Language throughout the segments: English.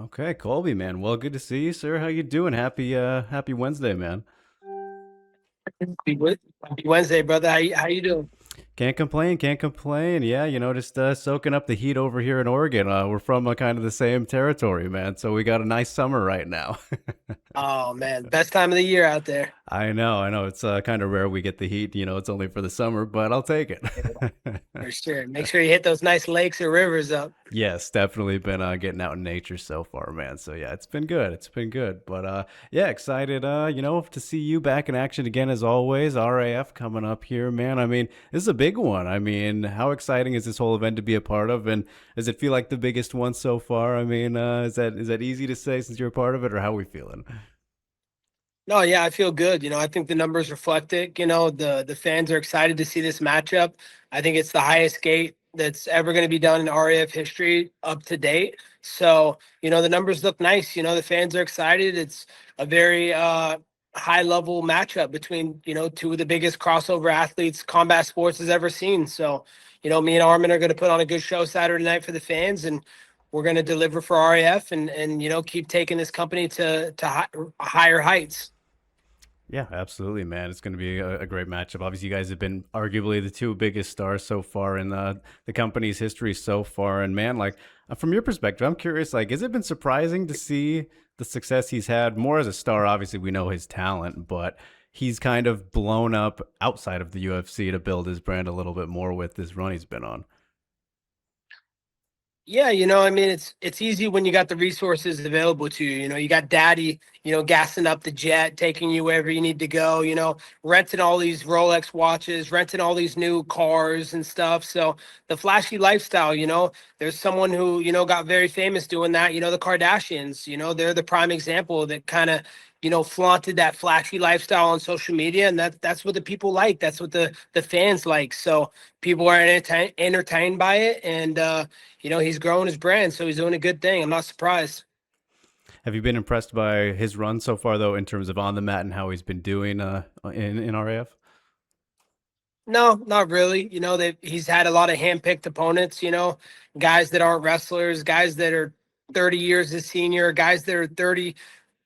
Okay, Colby, man. Well, good to see you, sir. How you doing? Happy Wednesday, man. Happy Wednesday, brother. How you doing? Can't complain, can't complain. Yeah, just soaking up the heat over here in Oregon. We're from kind of the same territory, man. So we got a nice summer right now. Oh man, best time of the year out there. I know. It's kind of rare we get the heat. It's only for the summer, but I'll take it. Yeah, for sure. Make sure you hit those nice lakes or rivers up. Yes, definitely been getting out in nature so far, man. So yeah, it's been good. It's been good. But yeah, excited to see you back in action again as always. RAF coming up here, man. I mean, this is a big one. I mean, how exciting is this whole event to be a part of, and does it feel like the biggest one so far? I mean, is that easy to say since you're a part of it, or how are we feeling? No, yeah, I feel good. I think the numbers reflect it. The fans are excited to see this matchup. I think it's the highest gate that's ever going to be done in RAF history up to date. So, the numbers look nice. The fans are excited. It's a very high level matchup between, two of the biggest crossover athletes combat sports has ever seen. So, me and Arman are going to put on a good show Saturday night for the fans, and we're going to deliver for RAF and keep taking this company to higher heights. Yeah, absolutely, man. It's going to be a great matchup. Obviously, you guys have been arguably the two biggest stars so far in the company's history so far. And man, like from your perspective, I'm curious. Like, has it been surprising to see the success he's had? More as a star, obviously, we know his talent, but he's kind of blown up outside of the UFC to build his brand a little bit more with this run he's been on. Yeah, I mean, it's easy when you got the resources available to you. You got daddy, gassing up the jet, taking you wherever you need to go, renting all these Rolex watches, renting all these new cars and stuff. So the flashy lifestyle, there's someone who, got very famous doing that. The Kardashians, they're the prime example that kind of, flaunted that flashy lifestyle on social media. And that's what the people like. That's what the fans like. So people are entertained by it. And, he's growing his brand, so he's doing a good thing. I'm not surprised. Have you been impressed by his run so far, though, in terms of on the mat and how he's been doing in RAF? No, not really. He's had a lot of handpicked opponents, guys that aren't wrestlers, guys that are 30 years his senior, guys that are 30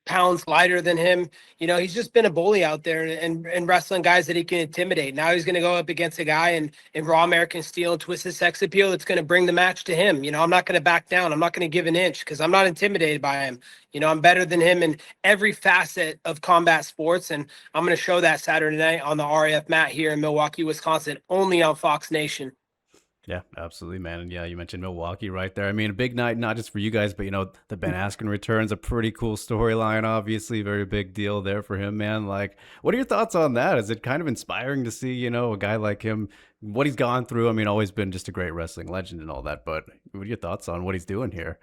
pounds lighter than him. He's just been a bully out there and wrestling guys that he can intimidate. Now he's going to go up against a guy in Raw American Steel and Twisted Sex Appeal that's going to bring the match to him. I'm not going to back down. I'm not going to give an inch because I'm not intimidated by him. I'm better than him in every facet of combat sports, and I'm going to show that Saturday night on the RAF mat here in Milwaukee, Wisconsin, only on Fox Nation. Yeah, absolutely, man. And yeah, you mentioned Milwaukee right there. I mean, a big night, not just for you guys, but the Ben Askren returns, a pretty cool storyline, obviously, very big deal there for him, man. Like, what are your thoughts on that? Is it kind of inspiring to see, a guy like him, what he's gone through? I mean, always been just a great wrestling legend and all that, but what are your thoughts on what he's doing here?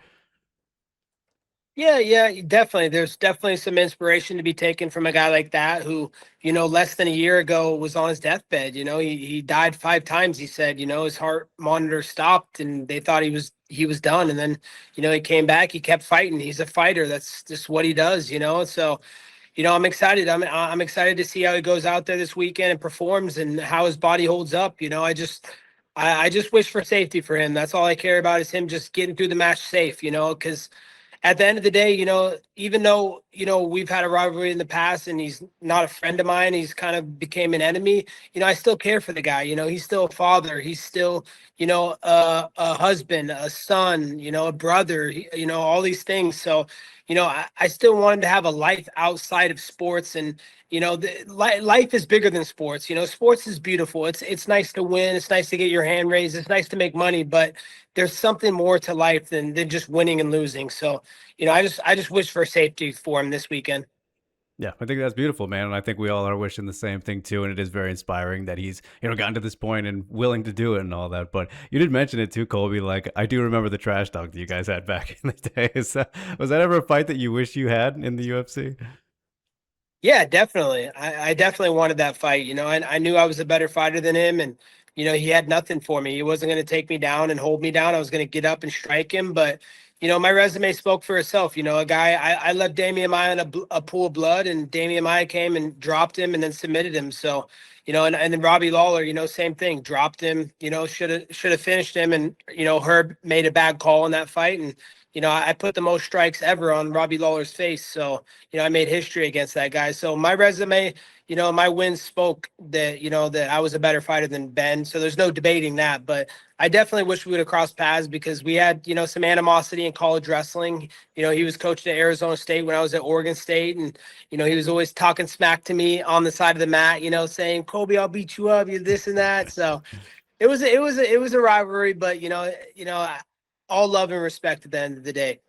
Yeah, yeah, definitely. There's definitely some inspiration to be taken from a guy like that who, less than a year ago was on his deathbed. He died 5 times, he said. His heart monitor stopped and they thought he was done. And then, he came back, he kept fighting. He's a fighter. That's just what he does, So, I'm excited. I'm excited to see how he goes out there this weekend and performs and how his body holds up. I just wish for safety for him. That's all I care about is him just getting through the match safe, because at the end of the day, even though, we've had a rivalry in the past and he's not a friend of mine, he's kind of became an enemy, I still care for the guy. He's still a father. He's still, a husband, a son, a brother, all these things. So, I still wanted to have a life outside of sports. And, life is bigger than sports. Sports is beautiful. It's nice to win. It's nice to get your hand raised. It's nice to make money, but there's something more to life than just winning and losing. So, I just wish for safety for him this weekend. Yeah, I think that's beautiful, man. And I think we all are wishing the same thing too. And it is very inspiring that he's, gotten to this point and willing to do it and all that. But you did mention it too, Colby. Like, I do remember the trash talk that you guys had back in the day. Was that ever a fight that you wish you had in the UFC? Yeah, definitely. I definitely wanted that fight. I knew I was a better fighter than him, and he had nothing for me. He wasn't going to take me down and hold me down. I was going to get up and strike him, but my resume spoke for itself. A guy I left Damian Maya in a pool of blood, and Damian Maya came and dropped him and then submitted him. So, and then Robbie Lawler, same thing, dropped him. Should have finished him, and Herb made a bad call in that fight, and I put the most strikes ever on Robbie Lawler's face. So, I made history against that guy. So my resume, my wins spoke that, that I was a better fighter than Ben. So there's no debating that. But I definitely wish we would have crossed paths because we had, some animosity in college wrestling. He was coaching at Arizona State when I was at Oregon State. And, he was always talking smack to me on the side of the mat, saying, Colby, I'll beat you up, you this and that. So it was a rivalry, but all love and respect at the end of the day.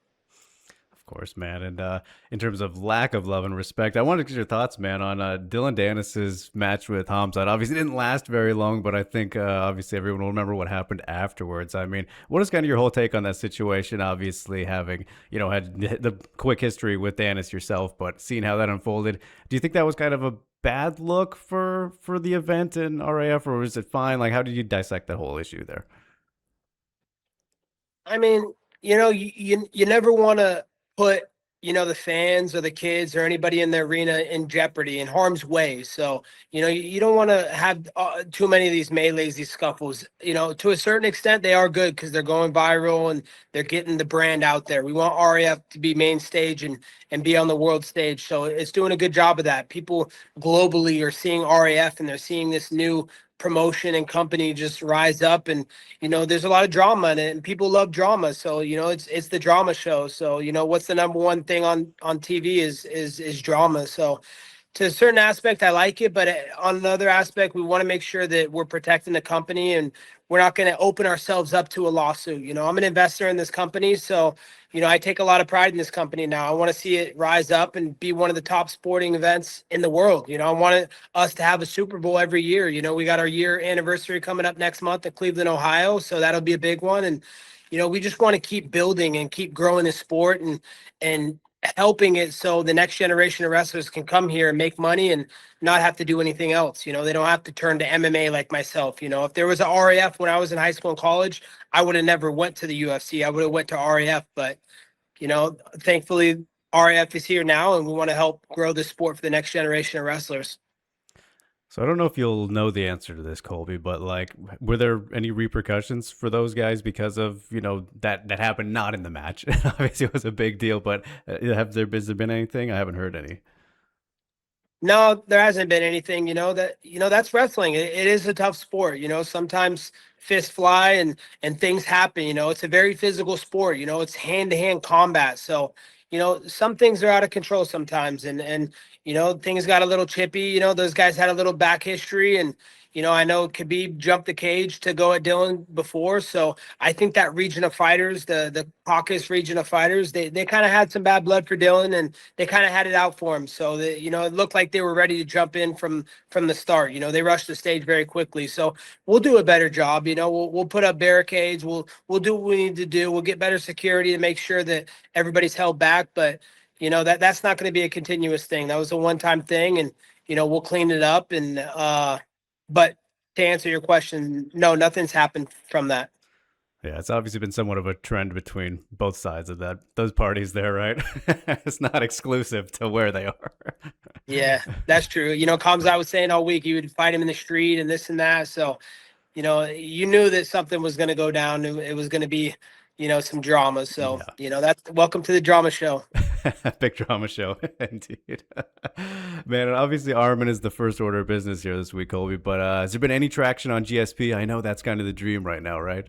Of course, man. And in terms of lack of love and respect, I wanted to get your thoughts, man, on Dylan Danis's match with Hamzat. Obviously, it didn't last very long, but I think obviously everyone will remember what happened afterwards. I mean, what is kind of your whole take on that situation? Obviously, having had the quick history with Danis yourself, but seeing how that unfolded, do you think that was kind of a bad look for the event in RAF, or was it fine? Like, how did you dissect that whole issue there? I mean, you never want to put, the fans or the kids or anybody in the arena in jeopardy, in harm's way. So, you don't want to have too many of these melees, these scuffles. To a certain extent, they are good because they're going viral and they're getting the brand out there. We want RAF to be main stage and be on the world stage. So it's doing a good job of that. People globally are seeing RAF and they're seeing this new promotion and company just rise up, and there's a lot of drama in it and people love drama. So it's the drama show. So what's the number one thing on TV is drama. So to a certain aspect, I like it, but on another aspect, we want to make sure that we're protecting the company and we're not going to open ourselves up to a lawsuit. I'm an investor in this company, so I take a lot of pride in this company now. I want to see it rise up and be one of the top sporting events in the world. I want us to have a Super Bowl every year. We got our year anniversary coming up next month in Cleveland, Ohio, so that'll be a big one. And we just want to keep building and keep growing the sport and helping it so the next generation of wrestlers can come here and make money and not have to do anything else. They don't have to turn to MMA like myself. If there was a RAF when I was in high school and college, I would have never went to the UFC. I would have went to RAF, but thankfully RAF is here now and we want to help grow the sport for the next generation of wrestlers. So I don't know if you'll know the answer to this, Colby, but like, were there any repercussions for those guys because of that happened not in the match? Obviously, it was a big deal, but has there been anything? I haven't heard any. No, there hasn't been anything. That's wrestling. It is a tough sport. Sometimes fists fly and things happen. It's a very physical sport. It's hand to hand combat. So some things are out of control sometimes, and things got a little chippy. Those guys had a little back history, and I know Khabib jumped the cage to go at Dylan before. So I think that region of fighters, the Caucasus region of fighters, they kind of had some bad blood for Dylan, and they kind of had it out for him. So it looked like they were ready to jump in from the start. They rushed the stage very quickly. So we'll do a better job. We'll put up barricades. We'll do what we need to do. We'll get better security to make sure that everybody's held back. But that's not going to be a continuous thing. That was a one-time thing, and we'll clean it up. And but to answer your question, no, nothing's happened from that. Yeah, it's obviously been somewhat of a trend between both sides of those parties there, right? It's not exclusive to where they are. Yeah, that's true. Kamzat was saying all week he would fight him in the street and this and that. So, you knew that something was going to go down. It was going to be, some drama. So, that's welcome to the drama show. Big drama show, indeed. Man, and obviously Arman is the first order of business here this week, Colby. But has there been any traction on GSP? I know that's kind of the dream right now, right?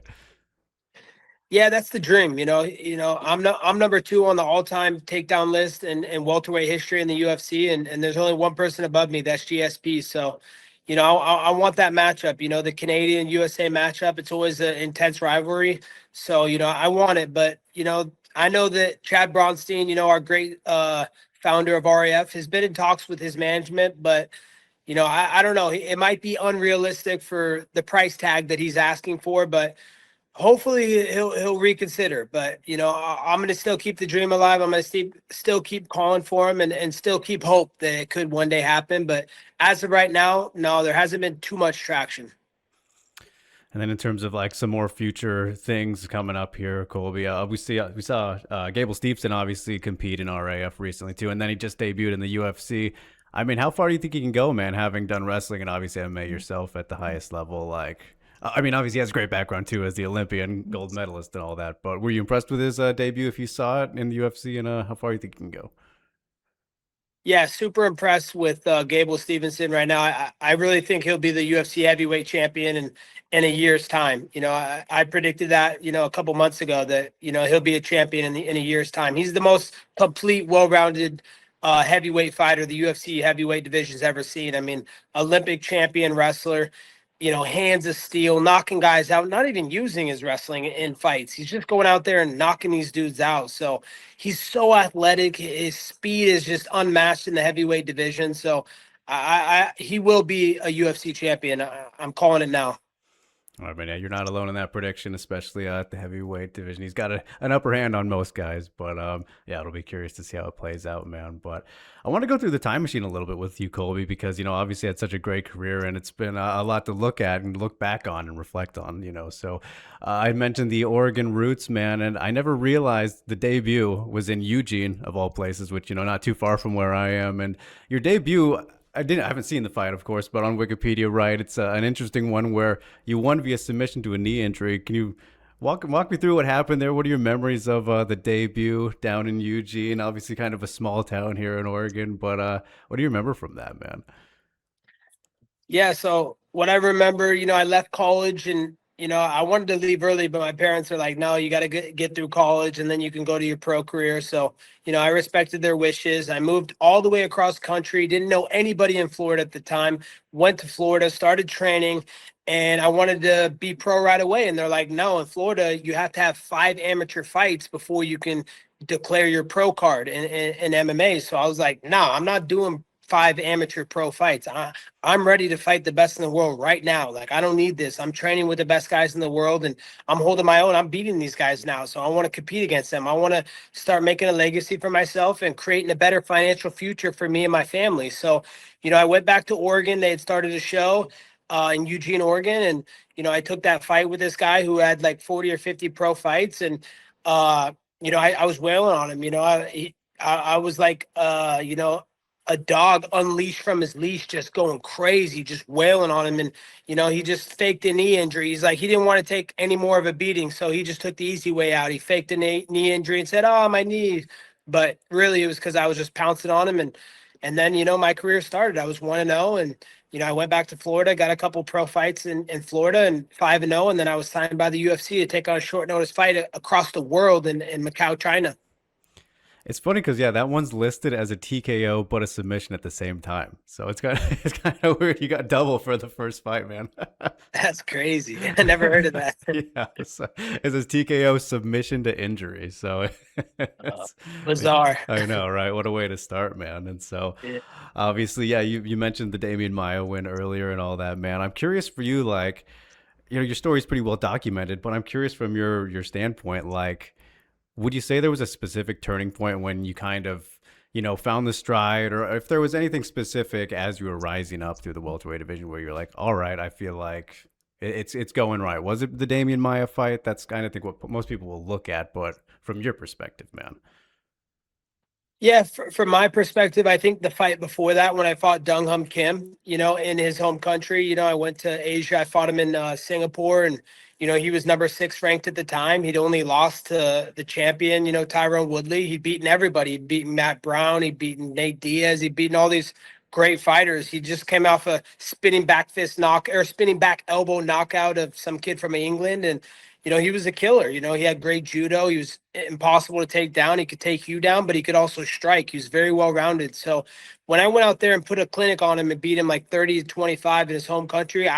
Yeah, that's the dream. I'm number 2 on the all-time takedown list and welterweight history in the UFC, and there's only one person above me. That's GSP. So, I want that matchup. The Canadian USA matchup. It's always an intense rivalry. So, I want it, but I know that Chad Bronstein, our great founder of RAF, has been in talks with his management, but I don't know. It might be unrealistic for the price tag that he's asking for, but hopefully he'll reconsider. But I'm going to still keep the dream alive. I'm going to still keep calling for him and still keep hope that it could one day happen. But as of right now, no, there hasn't been too much traction. And then in terms of like some more future things coming up here, Colby, we saw Gable Steveson obviously compete in RAF recently too, and then he just debuted in the UFC. I mean, how far do you think you can go, man? Having done wrestling and obviously MMA yourself at the highest level, like I mean, obviously, he has a great background too as the Olympian gold medalist and all that. But were you impressed with his debut if you saw it in the UFC, and how far you think he can go? Yeah, super impressed with Gable Steveson right now. I really think he'll be the UFC heavyweight champion in a year's time. I predicted that, a couple months ago that, he'll be a champion in a year's time. He's the most complete, well-rounded heavyweight fighter the UFC heavyweight division's ever seen. I mean, Olympic champion wrestler, hands of steel, knocking guys out, not even using his wrestling in fights. He's just going out there and knocking these dudes out. So he's so athletic. His speed is just unmatched in the heavyweight division. So he will be a UFC champion. I'm calling it now. I mean, yeah, you're not alone in that prediction, especially at the heavyweight division. He's got an upper hand on most guys, but yeah, it'll be curious to see how it plays out, man. But I want to go through the time machine a little bit with you, Colby, because obviously had such a great career, and it's been a lot to look at and look back on and reflect on. So I mentioned the Oregon roots, man, and I never realized the debut was in Eugene, of all places, which not too far from where I am. And your debut, I haven't seen the fight, of course, but on Wikipedia, right? It's an interesting one where you won via submission to a knee injury. Can you walk me through what happened there? What are your memories of the debut down in Eugene? Obviously, kind of a small town here in Oregon, but what do you remember from that, man? Yeah, so what I remember, I left college and I wanted to leave early, but my parents are like, no, you got to get through college and then you can go to your pro career. So, I respected their wishes. I moved all the way across country, didn't know anybody in Florida at the time, went to Florida, started training, and I wanted to be pro right away. And they're like, no, in Florida, you have to have 5 amateur fights before you can declare your pro card in MMA. So I was like, no, I'm not doing 5 amateur pro fights. I'm ready to fight the best in the world right now. Like, I don't need this. I'm training with the best guys in the world and I'm holding my own. I'm beating these guys now. So I want to compete against them. I want to start making a legacy for myself and creating a better financial future for me and my family. So, I went back to Oregon. They had started a show in Eugene, Oregon. And, I took that fight with this guy who had like 40 or 50 pro fights. And, I was wailing on him. I was like, a dog unleashed from his leash, just going crazy, just wailing on him. And, he just faked a knee injury. He's like, he didn't want to take any more of a beating. So he just took the easy way out. He faked a knee injury and said, oh, my knee. But really it was because I was just pouncing on him. And then, my career started. I was 1-0 and, I went back to Florida, got a couple pro fights in Florida and 5-0. And then I was signed by the UFC to take on a short notice fight across the world in Macau, China. It's funny because yeah, that one's listed as a TKO but a submission at the same time. So it's kind of weird. You got double for the first fight, man. That's crazy. I never heard of that. Yeah, so it says TKO submission to injury. So Uh, it's, Bizarre. I know, right? What a way to start, man. And so Yeah. obviously, yeah, you mentioned the Damian Maya win earlier and all that, man. I'm curious for you, like, your story's pretty well documented, but I'm curious from your standpoint, like, would you say there was a specific turning point when you kind of, found the stride, or if there was anything specific as you were rising up through the welterweight division where you're like, all right, I feel like it's going right? Was it the Damian Maya fight? That's kind of think what most people will look at, but from your perspective, man. Yeah, from my perspective, I think the fight before that, when I fought Dong Hum Kim, in his home country, I went to Asia. I fought him in Singapore, and he was number 6 ranked at the time. He'd only lost to the champion, Tyrone Woodley. He'd beaten everybody. He'd beaten Matt Brown. He'd beaten Nate Diaz. He'd beaten all these great fighters. He just came off a spinning back fist knock or spinning back elbow knockout of some kid from England, and he was a killer. He had great judo. He was impossible to take down. He could take you down, but he could also strike. He was very well rounded. So when I went out there and put a clinic on him and beat him like 30-25 in his home country,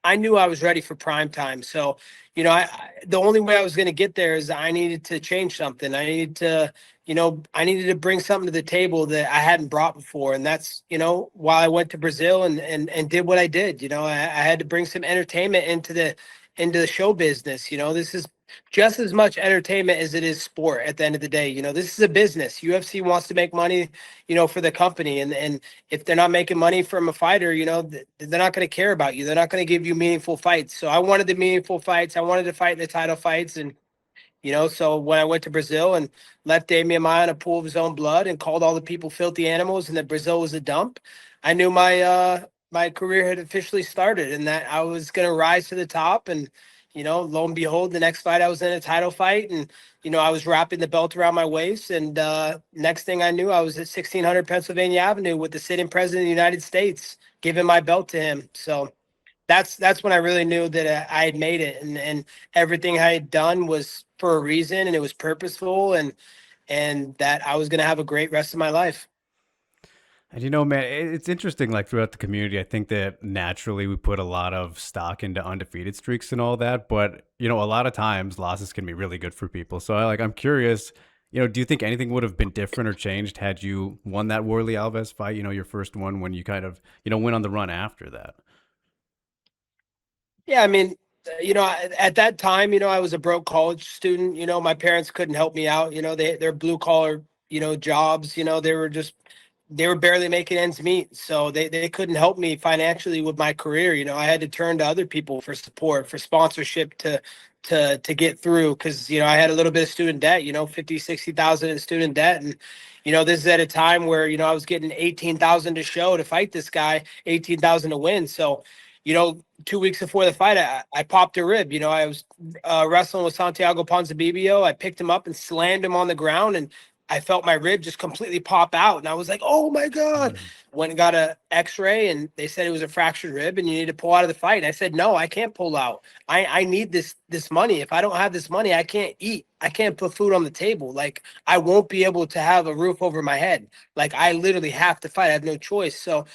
I knew I was ready for prime time. So, the only way I was going to get there is I needed to change something. I needed to bring something to the table that I hadn't brought before. And that's, why I went to Brazil and did what I did. I had to bring some entertainment into the show business. This is just as much entertainment as it is sport at the end of the day. This is a business. UFC wants to make money, for the company. And if they're not making money from a fighter, they're not going to care about you. They're not going to give you meaningful fights. So I wanted the meaningful fights. I wanted to fight in the title fights. And, so when I went to Brazil and left Damian Maia in a pool of his own blood and called all the people filthy animals and that Brazil was a dump, I knew my career had officially started and that I was going to rise to the top. And, lo and behold, the next fight I was in a title fight, and, I was wrapping the belt around my waist. And next thing I knew, I was at 1600 Pennsylvania Avenue with the sitting president of the United States, giving my belt to him. So that's when I really knew that I had made it, and everything I had done was for a reason, and it was purposeful, and that I was going to have a great rest of my life. And man, it's interesting. Like throughout the community, I think that naturally we put a lot of stock into undefeated streaks and all that. But a lot of times losses can be really good for people. So I'm curious. Do you think anything would have been different or changed had you won that Warlley Alves fight? Your first one, when you kind of went on the run after that. Yeah, I mean, at that time, I was a broke college student. My parents couldn't help me out. They're blue collar, jobs. They were barely making ends meet, so they couldn't help me financially with my career. I had to turn to other people for support, for sponsorship to get through, because I had a little bit of student debt. 50, 60,000 in student debt, and this is at a time where I was getting 18,000 to show to fight this guy, 18,000 to win. So 2 weeks before the fight, I popped a rib. I was wrestling with Santiago Ponzinibbio. I picked him up and slammed him on the ground, and I felt my rib just completely pop out. And I was like, oh my God. Went and got a x-ray, and they said it was a fractured rib and you need to pull out of the fight. And I said, no, I can't pull out. I need this money. If I don't have this money, I can't eat. I can't put food on the table. Like, I won't be able to have a roof over my head. Like, I literally have to fight. I have no choice. So,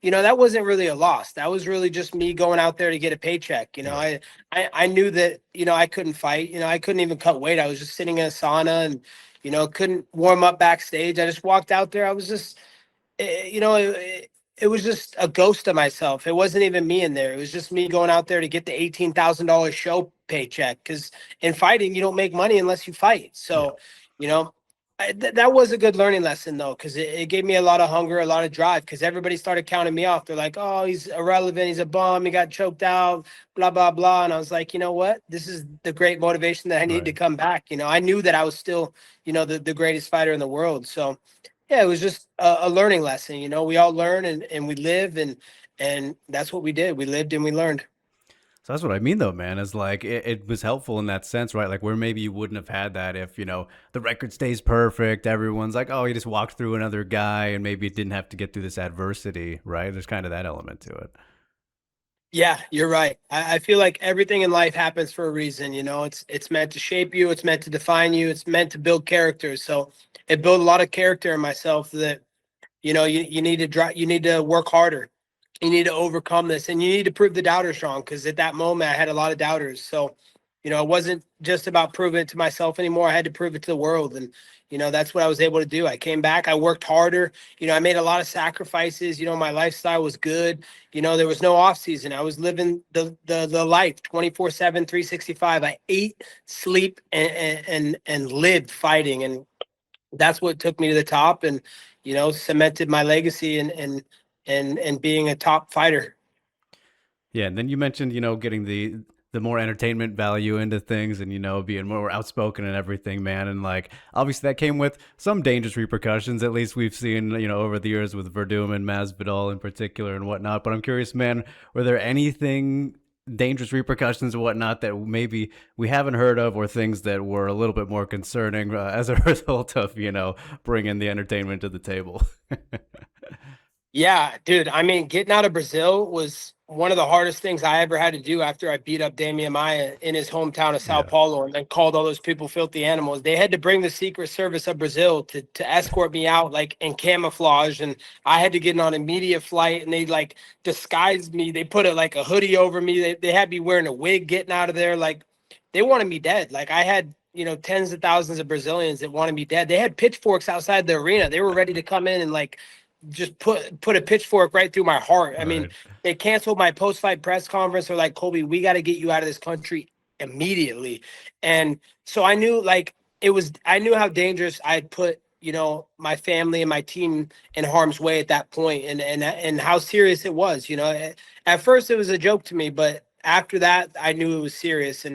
that wasn't really a loss. That was really just me going out there to get a paycheck. I knew that, I couldn't fight. I couldn't even cut weight. I was just sitting in a sauna and, couldn't warm up backstage. I just walked out there. I was just, it was just a ghost of myself. It wasn't even me in there. It was just me going out there to get the $18,000 show paycheck. Because in fighting, you don't make money unless you fight. So, that was a good learning lesson, though, because it gave me a lot of hunger, a lot of drive, because everybody started counting me off. They're like, oh, he's irrelevant. He's a bum. He got choked out, blah, blah, blah. And I was like, you know what? This is the great motivation that I need to come back. I knew that I was still, the greatest fighter in the world. So, yeah, it was just a learning lesson. We all learn and we live, and that's what we did. We lived and we learned. So that's what I mean, though, man, is like it was helpful in that sense, right? Like where maybe you wouldn't have had that if, the record stays perfect. Everyone's like, oh, he just walked through another guy and maybe it didn't have to get through this adversity, right? There's kind of that element to it. Yeah, you're right. I feel like everything in life happens for a reason. It's meant to shape you. It's meant to define you. It's meant to build character. So it built a lot of character in myself that, you need to you need to work harder. You need to overcome this, and you need to prove the doubters wrong, because at that moment I had a lot of doubters. So, it wasn't just about proving it to myself anymore. I had to prove it to the world. And, that's what I was able to do. I came back, I worked harder. I made a lot of sacrifices. My lifestyle was good. There was no off season. I was living the life 24/7, 365. I ate, sleep, and lived fighting. And that's what took me to the top and, cemented my legacy and being a top fighter. Yeah, and then you mentioned, getting the more entertainment value into things and, being more outspoken and everything, man. And like, obviously that came with some dangerous repercussions, at least we've seen, over the years with Verdum and Masvidal in particular and whatnot. But I'm curious, man, were there anything dangerous repercussions and whatnot that maybe we haven't heard of, or things that were a little bit more concerning as a result of, bringing the entertainment to the table? Yeah, dude. I mean, getting out of Brazil was one of the hardest things I ever had to do after I beat up Damian Maia in his hometown of Sao Paulo and then called all those people filthy animals. They had to bring the Secret Service of Brazil to escort me out, like in camouflage. And I had to get on a media flight, and they like disguised me. They put like a hoodie over me. They had me wearing a wig getting out of there. Like, they wanted me dead. Like, I had, tens of thousands of Brazilians that wanted me dead. They had pitchforks outside the arena. They were ready to come in and like just put a pitchfork right through my heart. I mean, they canceled my post-fight press conference. They're like, Colby, we got to get you out of this country immediately. And so I knew, like, I knew how dangerous I'd put, my family and my team in harm's way at that point, and how serious it was. At first it was a joke to me, but after that I knew it was serious.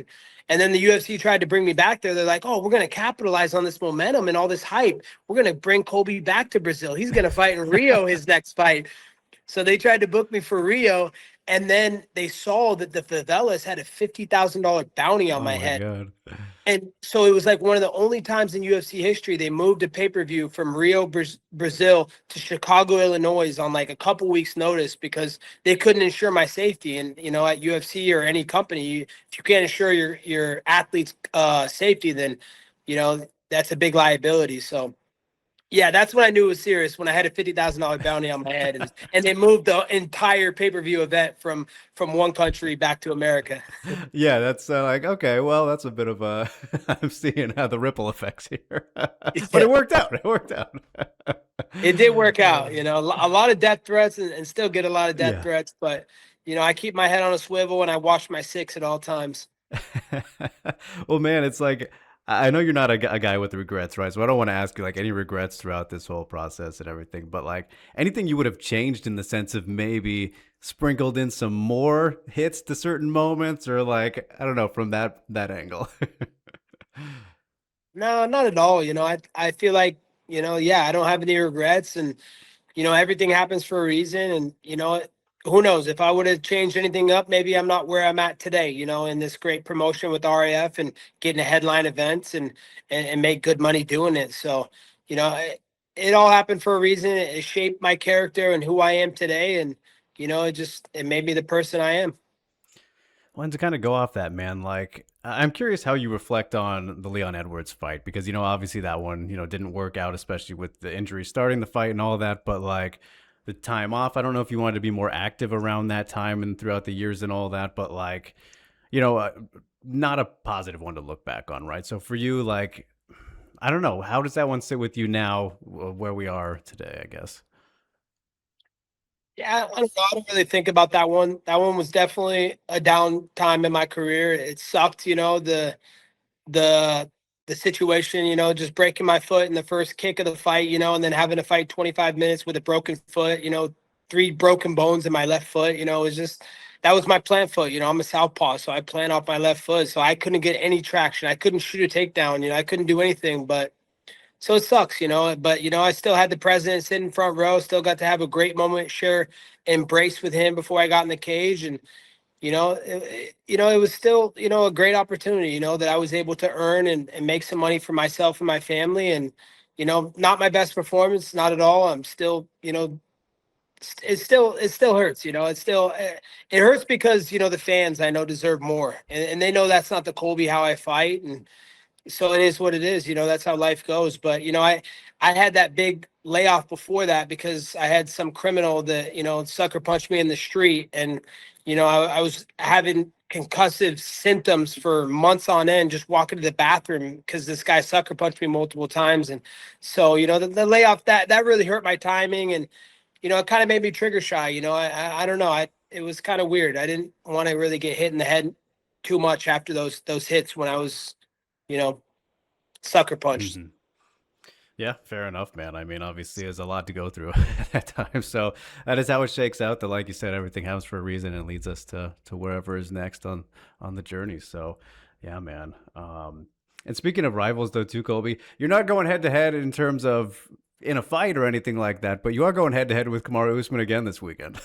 And then the UFC tried to bring me back there. They're like, oh, we're going to capitalize on this momentum and all this hype. We're going to bring Colby back to Brazil. He's going to fight in Rio his next fight. So they tried to book me for Rio, and then they saw that the favelas had a $50,000 bounty on Oh my my head. God. And so it was like one of the only times in UFC history they moved a pay-per-view from Rio, Brazil to Chicago, Illinois on like a couple weeks notice because they couldn't ensure my safety. And, at UFC or any company, if you can't ensure your athlete's safety, then, that's a big liability. So, yeah, that's when I knew it was serious, when I had a $50,000 bounty on my head, and they moved the entire pay-per-view event from one country back to America. Yeah, that's like, okay, well, that's a bit of a I'm seeing how the ripple effects here. But Yeah. it worked out. It worked out. It did work out, a lot of death threats, and still get a lot of death Yeah. threats, but I keep my head on a swivel and I watch my six at all times. Well, man, it's like I know you're not a guy with regrets, right? So I don't want to ask you like any regrets throughout this whole process and everything, but like anything you would have changed in the sense of maybe sprinkled in some more hits to certain moments, or like I don't know from that angle. No, not at all. I feel like, yeah, I don't have any regrets, and everything happens for a reason. And, who knows, if I would have changed anything up, maybe I'm not where I'm at today, in this great promotion with RAF and getting to headline events and make good money doing it. So, it all happened for a reason. It shaped my character and who I am today. And, it made me the person I am. Well, and to kind of go off that, man, like I'm curious how you reflect on the Leon Edwards fight because obviously that one didn't work out, especially with the injury starting the fight and all that. But like the time off, I don't know if you wanted to be more active around that time and throughout the years and all that. But like you know, uh, not a positive one to look back on, right? So for you, like I don't know, how does that one sit with you now, where we are today? I guess. Yeah, I don't know. I don't really think about that one. That one was definitely a down time in my career. It sucked, the the situation, just breaking my foot in the first kick of the fight, and then having to fight 25 minutes with a broken foot, three broken bones in my left foot, it was just that was my plant foot. I'm a southpaw, so I plant off my left foot. So I couldn't get any traction. I couldn't shoot a takedown, I couldn't do anything, but so it sucks, but I still had the president sitting front row, still got to have a great moment, share embrace with him before I got in the cage. And it was still, a great opportunity, that I was able to earn and make some money for myself and my family. And, not my best performance, not at all. I'm still, it still hurts, it hurts because, the fans I know deserve more, and they know that's not the Colby how I fight. And so it is what it is. That's how life goes. But I had that big layoff before that because I had some criminal that sucker punched me in the street, and I was having concussive symptoms for months on end, just walking to the bathroom because this guy sucker punched me multiple times. And so the layoff that really hurt my timing, and it kind of made me trigger shy. I don't know. It was kind of weird. I didn't want to really get hit in the head too much after those hits when I was you know, sucker punched. Hmm. Yeah, fair enough, man. I mean, obviously, there's a lot to go through at that time. So that is how it shakes out. That, like you said, everything happens for a reason and leads us to wherever is next on the journey. So, yeah, man. And speaking of rivals, though, too, Colby, you're not going head to head in terms of in a fight or anything like that, but you are going head to head with Kamaru Usman again this weekend.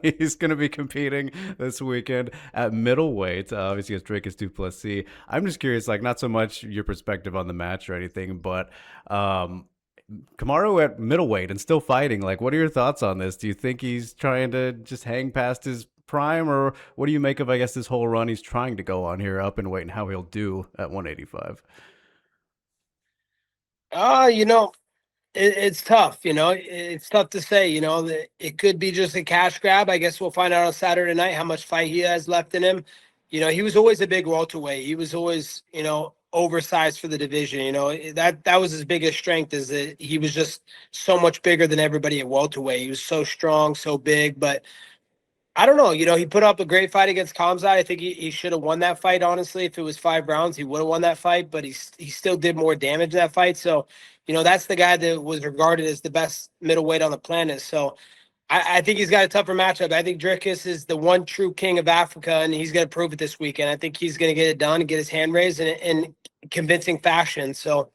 He's going to be competing this weekend at middleweight, obviously against Dricus Du Plessis. I'm just curious, like not so much your perspective on the match or anything, but Kamaru at middleweight and still fighting. Like, what are your thoughts on this? Do you think he's trying to just hang past his prime, or what do you make of, I guess, this whole run he's trying to go on here up in weight and how he'll do at 185? Uh, you know, it's tough. It's tough to say. That it could be just a cash grab. I guess we'll find out on Saturday night how much fight he has left in him. He was always a big welterweight. He was always, oversized for the division. That was his biggest strength, is that he was just so much bigger than everybody at welterweight. He was so strong, so big, but I don't know. He put up a great fight against Kamzat. I think he should have won that fight, honestly. If it was 5 rounds, he would have won that fight, but he still did more damage in that fight. So, that's the guy that was regarded as the best middleweight on the planet. So I think he's got a tougher matchup. I think Dricus is the one true king of Africa, and he's going to prove it this weekend. I think he's going to get it done and get his hand raised in convincing fashion. So,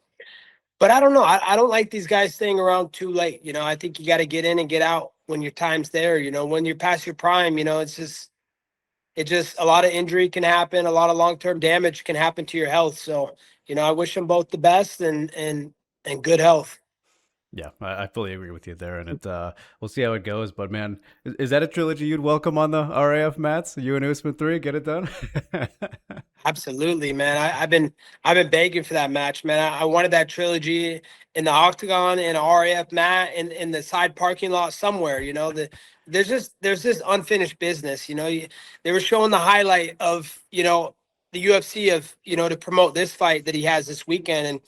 but I don't know. I don't like these guys staying around too late. I think you got to get in and get out, when your time's there. When you're past your prime, it just a lot of injury can happen, a lot of long-term damage can happen to your health. So, I wish them both the best and good health. Yeah, I fully agree with you there, and we'll see how it goes. But man, is that a trilogy you'd welcome on the RAF mats? You and Usman 3, get it done. Absolutely, man. I've been begging for that match, man. I wanted that trilogy in the octagon in a RAF mat in the side parking lot somewhere. There's this unfinished business. They were showing the highlight of the UFC of to promote this fight that he has this weekend, and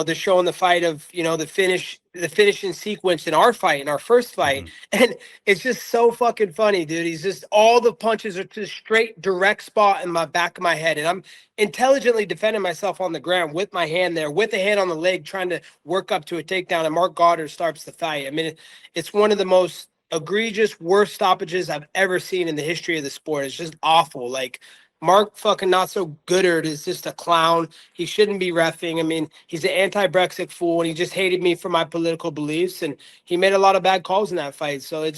they're showing the fight of, the finishing sequence in our fight, in our first fight. Mhm. And it's just so fucking funny, dude. He's just, all the punches are to straight direct spot in my back of my head. And I'm intelligently defending myself on the ground with my hand there, with a hand on the leg, trying to work up to a takedown. And Mark Goddard starts the fight. I mean, it's one of the most egregious, worst stoppages I've ever seen in the history of the sport. It's just awful. Like, Mark fucking not so Goodard is just a clown. He shouldn't be reffing. I mean, he's an anti-Brexit fool, and he just hated me for my political beliefs, and he made a lot of bad calls in that fight. So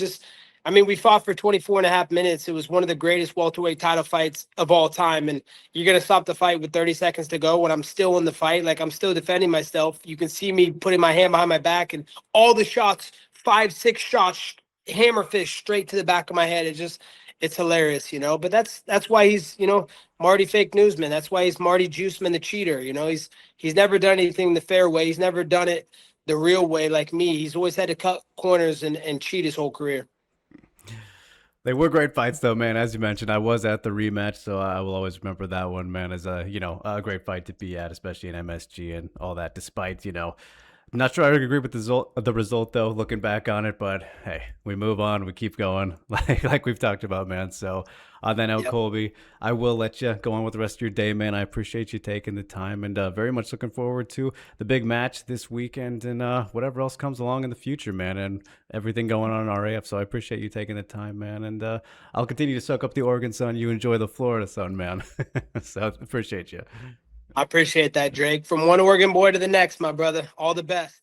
we fought for 24 and a half minutes. It was one of the greatest welterweight title fights of all time, and you're going to stop the fight with 30 seconds to go when I'm still in the fight. Like, I'm still defending myself. You can see me putting my hand behind my back, and all the shots, 5, 6 shots, hammer fish straight to the back of my head. It's hilarious, but that's why he's, Marty Fake Newsman. That's why he's Marty Juiceman, the cheater. He's never done anything the fair way. He's never done it the real way like me. He's always had to cut corners and cheat his whole career. They were great fights, though, man. As you mentioned, I was at the rematch, so I will always remember that one, man, as a great fight to be at, especially in MSG and all that. Despite I'm not sure I agree with the result though, looking back on it, but hey, we move on, we keep going, like we've talked about, man. So on that note, Yep. Colby, I will let you go on with the rest of your day, man. I appreciate you taking the time, and very much looking forward to the big match this weekend and whatever else comes along in the future, man, and everything going on in RAF. So I appreciate you taking the time, man, and I'll continue to soak up the Oregon sun. You enjoy the Florida sun, man. So appreciate you. I appreciate that, Drake. From one Oregon boy to the next, my brother. All the best.